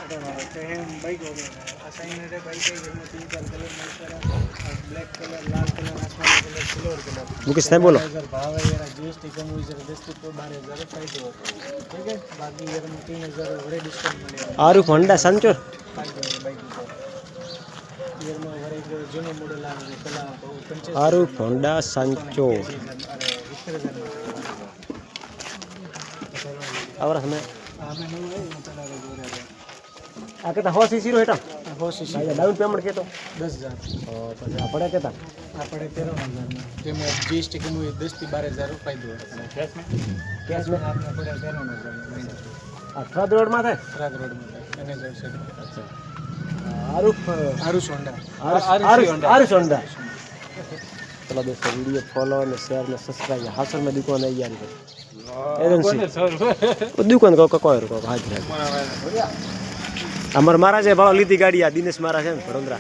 bike हो गया assign है बाइक है इसमें 3-4 कलर ब्लैक कलर लाल कलर आसमानी कलर सिल्वर कलर मुकेश साहब बोलो भाव है यार जीएसटी कम हुई जरा 10 को 12,000 फायदो ठीक है बाकी यार 3,000 बड़े डिस्काउंट मिलेगा आरू होंडा संचो बाइक यार में वरे जूनो मॉडल आ रहे कला 85 आरू होंडा संचो आवरा हमें हमें नहीं है चला रहे आ केता 100 सीसी रो हेटा हो शीशी डाउन पेमेंट केतो 10,000 પછી આપણે કેતા આપણે 13,000 में જેમાં જીએસટી કમ हुई 10 થી 12,000 फायदो कैश में आपने पड़े 13,000 આ થર્ડ રોડ માં થાય राग रोड में मैनेजर से અચ્છા આरू आरुष होंडा आरू होंडा चलो दोस्तों वीडियो फॉलो ने शेयर ने सब्सक्राइब हासिल में दुकान है यार एजेंसी दुकान को कोई रुको हाजिर है अमर महाराज है भाव लीधी गाड़ी आ दिनेश महाराज है वडोदरा